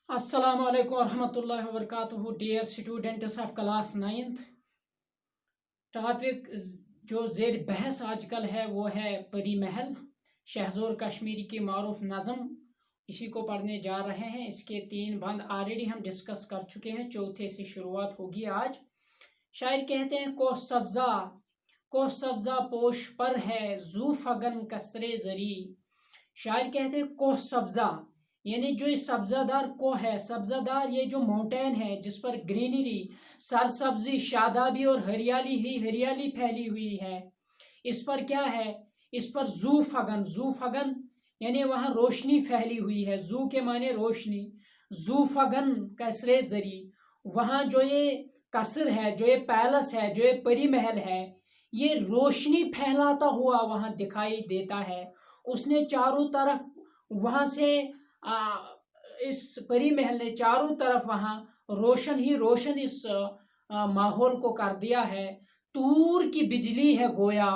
Assalamu alaikum warahmatullahi wabarakatuh. Dear students of class 9th, topic जो ज़ेर बहस आजकल है वो है परी महल, शहज़ोर कश्मीरी की मारूफ नज़म। इसी को पढ़ने जा रहे हैं। इसके 3 बंद ऑलरेडी हम डिस्कस कर चुके हैं, चौथे से शुरुआत होगी आज। शायर कहते हैं को सब्ज़ा पोश पर है जू फगन कसरे ज़री। शायर कहते हैं कोह सब्ज़ा, यानी जो ये सब्जादार को है, सब्जादार ये जो माउंटेन है जिस पर ग्रीनरी, सरसब्जी, शादाबी और हरियाली ही हरियाली फैली हुई है, इस पर क्या है, इस पर जू फगन यानी वहाँ रोशनी फैली हुई है। जू के माने रोशनी, जू फगन कसरे जरी, वहाँ जो ये कसर है, जो ये पैलेस है, जो ये परी महल है, ये रोशनी फैलाता हुआ वहाँ दिखाई देता है। उसने चारों तरफ वहाँ से इस परी महल ने चारों तरफ वहाँ रोशन ही रोशन इस माहौल को कर दिया है। तूर की बिजली है गोया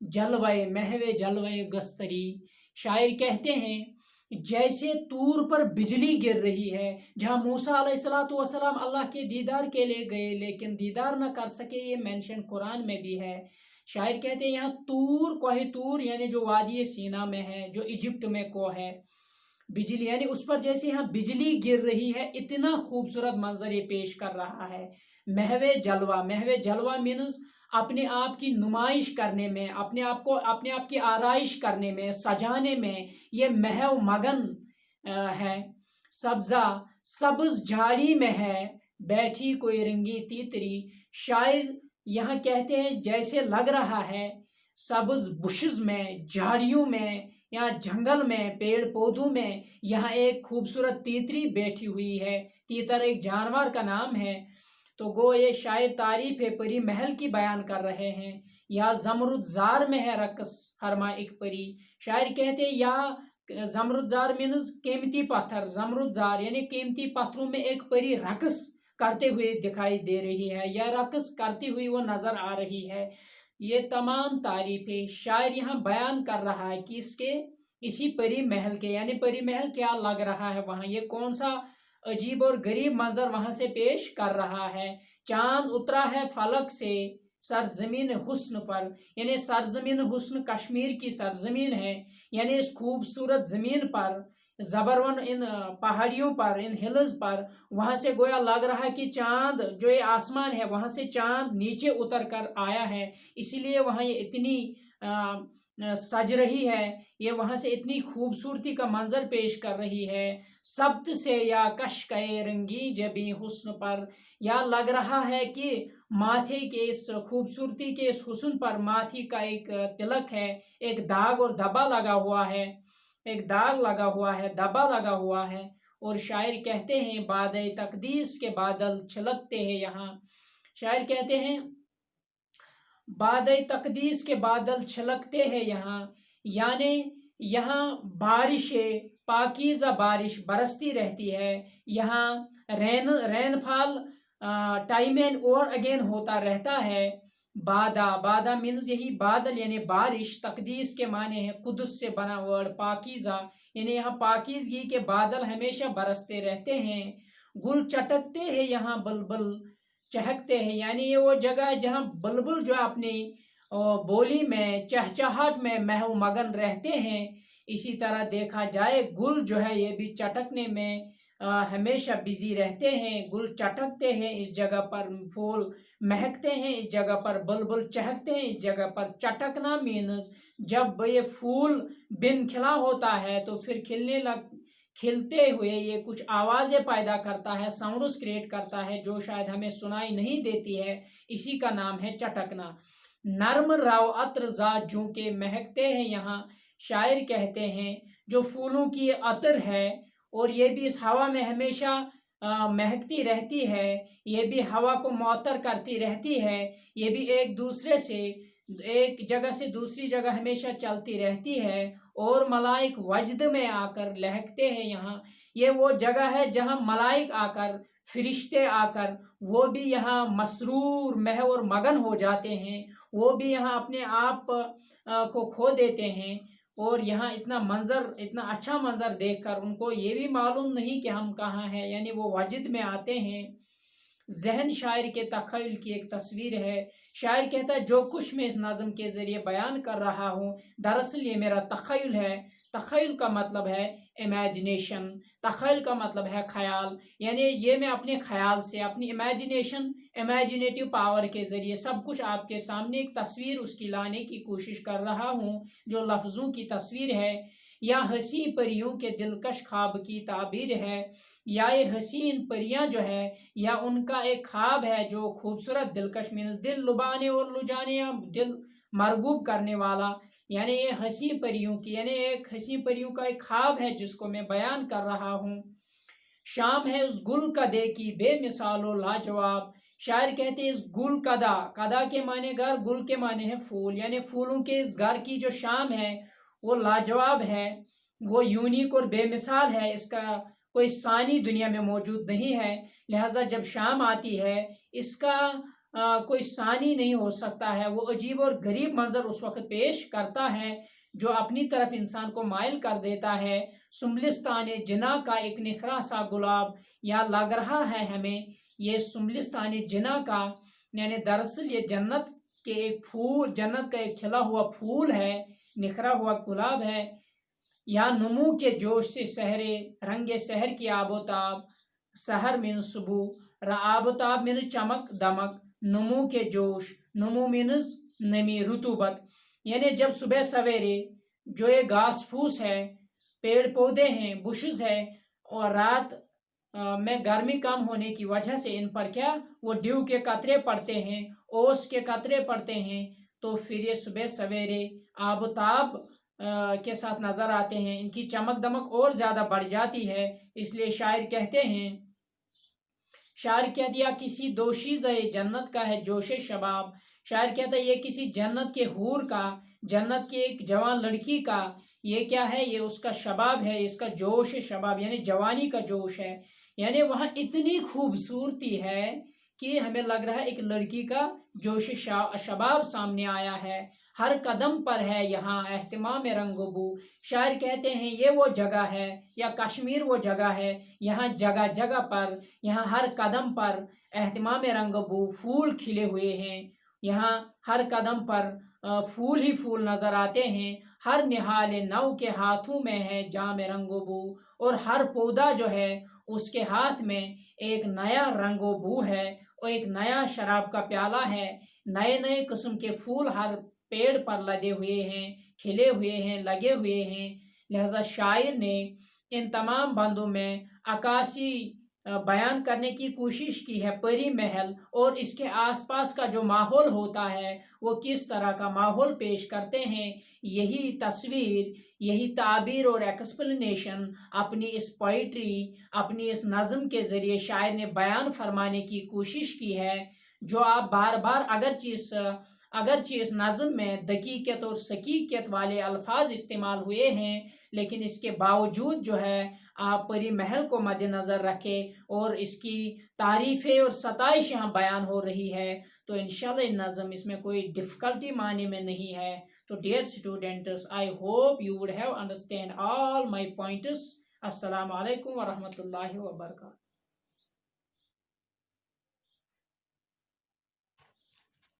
जलवे महवे जलवे गस्तरी। शायर कहते हैं जैसे तूर पर बिजली गिर रही है, जहाँ मूसा अलैहिस्सलाम अल्लाह के दीदार के लिए गए लेकिन दीदार न कर सके, ये मेंशन कुरान में भी है। शायर कहते हैं यहाँ तूर कोहे तूर यानी जो वादी सीना में है, जो इजिप्ट में को है, बिजली यानी उस पर जैसे यहाँ बिजली गिर रही है, इतना खूबसूरत मंजर ये पेश कर रहा है। महवे जलवा मीन्स अपने आप की नुमाइश करने में, अपने आप की आराइश करने में, सजाने में ये महव मगन है। सब्जा सब्ज झाड़ी में है बैठी कोई रंगी तीतरी। शायर यहाँ कहते हैं जैसे लग रहा है सब्ज बुशेस में, झाड़ियों में या जंगल में, पेड़ पौधों में यहाँ एक खूबसूरत तीतरी बैठी हुई है। तीतर एक जानवर का नाम है। तो गो ये शायर तारीफ परी महल की बयान कर रहे हैं। या जमरुदजार में है रक्स फरमा एक परी। शायर कहते हैं या जमरुदजार मीन्स कीमती पत्थर, जमरुदजार यानी कीमती पत्थरों में एक परी रक्स करते हुए दिखाई दे रही है या रक्स करती हुई वो नजर आ रही है। ये तमाम तारीफें शायर यहाँ बयान कर रहा है कि इसके इसी परी महल के, यानी परी महल क्या लग रहा है वहाँ, ये कौन सा अजीब और गरीब मंजर वहाँ से पेश कर रहा है। चांद उतरा है फलक से सरजमीन हुस्न पर, यानी सरजमीन हुस्न कश्मीर की सरजमीन है, यानी इस खूबसूरत जमीन पर, जबरवन इन पहाड़ियों पर, इन हिल्स पर, वहां से गोया लग रहा है कि चांद जो ये आसमान है वहां से चांद नीचे उतर कर आया है, इसीलिए वहां ये इतनी सज रही है, ये वहां से इतनी खूबसूरती का मंजर पेश कर रही है। सब्त से या कश कए रंगी जबी हुस्न पर, या लग रहा है कि माथे के इस खूबसूरती के इस हुस्न पर माथी का एक तिलक है, एक दाग और धब्बा लगा हुआ है, एक दाग लगा हुआ है, धब्बा लगा हुआ है। और शायर कहते हैं बादल तकदीस के बादल छलकते हैं यहाँ। शायर कहते हैं बादल तकदीस के बादल छलकते हैं यहाँ, यानी यहाँ बारिशें पाकीज़ा बारिश बरसती रहती है। यहाँ रेनफॉल टाइम एंड और अगेन होता रहता है। बादा मीन्स यही बादल यानी बारिश, तकदीस के माने हैं कुदस से बना वर्ड पाकीज़ा, यानी यहाँ पाकीज़गी के बादल हमेशा बरसते रहते हैं। गुल चटकते हैं यहाँ बुलबुल चहकते हैं, यानी ये वो जगह है जहाँ बुलबुल जो अपनी बोली में चहचहाट में महव मगन रहते हैं। इसी तरह देखा जाए गुल जो है ये भी चटकने में हमेशा बिजी रहते हैं। गुल चटकते हैं इस जगह पर, फूल महकते हैं इस जगह पर, बुलबुल चहकते हैं इस जगह पर। चटकना मीन्स जब ये फूल बिन खिला होता है तो फिर खिलते हुए ये कुछ आवाज़ें पैदा करता है, साउंड्स क्रिएट करता है जो शायद हमें सुनाई नहीं देती है, इसी का नाम है चटकना। नर्म राव अत्र जा जू के महकते हैं यहाँ। शायर कहते हैं जो फूलों की अतर है और ये भी इस हवा में हमेशा महकती रहती है, ये भी हवा को मुअत्तर करती रहती है, ये भी एक दूसरे से एक जगह से दूसरी जगह हमेशा चलती रहती है। और मलाइक वजद में आकर लहकते हैं यहाँ। ये वो जगह है जहाँ मलाइक आकर, फरिश्ते आकर वो भी यहाँ मसरूर महव और मगन हो जाते हैं, वो भी यहाँ अपने आप को खो देते हैं। اور یہاں اتنا اچھا منظر دیکھ کر ان کو یہ بھی معلوم نہیں کہ ہم کہاں ہیں، یعنی وہ وجد میں آتے ہیں۔ ذہن شاعر کے تخیل کی ایک تصویر ہے۔ شاعر کہتا ہے جو کچھ میں اس نظم کے ذریعے بیان کر رہا ہوں دراصل یہ میرا تخیل ہے۔ تخیل کا مطلب ہے امیجنیشن، تخیل کا مطلب ہے خیال، یعنی یہ میں اپنے خیال سے، اپنی امیجنیٹو پاور کے ذریعے سب کچھ آپ کے سامنے ایک تصویر اس کی لانے کی کوشش کر رہا ہوں جو لفظوں کی تصویر ہے، یا حسین پریوں کے دلکش خواب کی تعبیر ہے، یا یہ حسین پریاں جو ہے یا ان کا ایک خواب ہے جو خوبصورت دلکش مینس دل لبانے اور لجانے یا دل مرغوب کرنے والا، یعنی یہ حسین پریوں کی، یعنی ایک حسین پریوں کا ایک خواب ہے جس کو میں بیان کر رہا ہوں۔ شام ہے اس گل کدے کی بے مثال و لاجواب، شاعر کہتے ہیں اس گل کدا کے معنی گھر، گل کے معنی ہے پھول، یعنی پھولوں کے اس گھر کی جو شام ہے وہ لاجواب ہے، وہ یونیک اور بے مثال ہے، اس کا کوئی ثانی دنیا میں موجود نہیں ہے، لہٰذا جب شام آتی ہے اس کا کوئی ثانی نہیں ہو سکتا ہے، وہ عجیب اور غریب منظر اس وقت پیش کرتا ہے جو اپنی طرف انسان کو مائل کر دیتا ہے۔ سنبلستان جنا کا ایک نکھرا سا گلاب، یا لگ رہا ہے ہمیں یہ سنبلستان جنا کا، یعنی دراصل یہ جنت کے ایک پھول، جنت کا ایک کھلا ہوا پھول ہے، نکھرا ہوا گلاب ہے، یا نمو کے جوش سے سحرے رنگ سحر کی آب و تاب، سحر مینز صبح، آب و تاب مینز چمک دمک، نمو کے جوش، نمو مینز نمی رطوبت، یعنی جب صبح سویرے جو یہ گھاس پھوس ہے، پیڑ پودے ہیں، بشز ہے، اور رات میں گرمی کم ہونے کی وجہ سے ان پر کیا وہ ڈیو کے قطرے پڑتے ہیں، اوس کے قطرے پڑتے ہیں، تو پھر یہ صبح سویرے آب و تاب کے ساتھ نظر آتے ہیں، ان کی چمک دمک اور زیادہ بڑھ جاتی ہے، اس لیے شاعر کہتے ہیں، شاعر کہہ دیا کسی دوشیزہ جنت کا ہے جوش شباب، شاعر کہتا ہے یہ کسی جنت کے حور کا، جنت کی ایک جوان لڑکی کا یہ کیا ہے، یہ اس کا شباب ہے، اس کا جوش شباب یعنی جوانی کا جوش ہے، یعنی وہاں اتنی خوبصورتی ہے کہ ہمیں لگ رہا ہے ایک لڑکی کا جوش شباب سامنے آیا ہے، ہر قدم پر ہے یہاں اہتمام رنگ و بو، شاعر کہتے ہیں یہ وہ جگہ ہے یا کشمیر وہ جگہ ہے، یہاں جگہ جگہ پر، یہاں ہر قدم پر اہتمام رنگ و بو، پھول کھلے ہوئے ہیں، یہاں ہر قدم پر پھول ہی پھول نظر آتے ہیں، ہر نہال نو کے ہاتھوں میں ہے جام رنگ و بو، اور ہر پودا جو ہے اس کے ہاتھ میں ایک نیا رنگ و بو ہے، اور ایک نیا شراب کا پیالہ ہے، نئے نئے قسم کے پھول ہر پیڑ پر لدے ہوئے ہیں، کھلے ہوئے ہیں، لگے ہوئے ہیں، لہذا شاعر نے ان تمام بندوں میں عکاسی بیان کرنے کی کوشش کی ہے پری محل اور اس کے آس پاس کا جو ماحول ہوتا ہے وہ کس طرح کا ماحول پیش کرتے ہیں، یہی تصویر، یہی تعبیر اور ایکسپلینیشن اپنی اس پوئٹری، اپنی اس نظم کے ذریعے شاعر نے بیان فرمانے کی کوشش کی ہے، جو آپ بار بار اگرچہ اس نظم میں دقیقت اور سکیکت والے الفاظ استعمال ہوئے ہیں، لیکن اس کے باوجود جو ہے آپ پری محل کو مد نظر رکھیں اور اس کی تعریفیں اور ستائش یہاں بیان ہو رہی ہے، تو انشاءاللہ یہ نظم اس میں کوئی ڈفیکلٹی معنی میں نہیں ہے۔ تو dear students, I hope you would have understand all my pointers۔ السلام علیکم ورحمۃ اللہ وبرکاتہ۔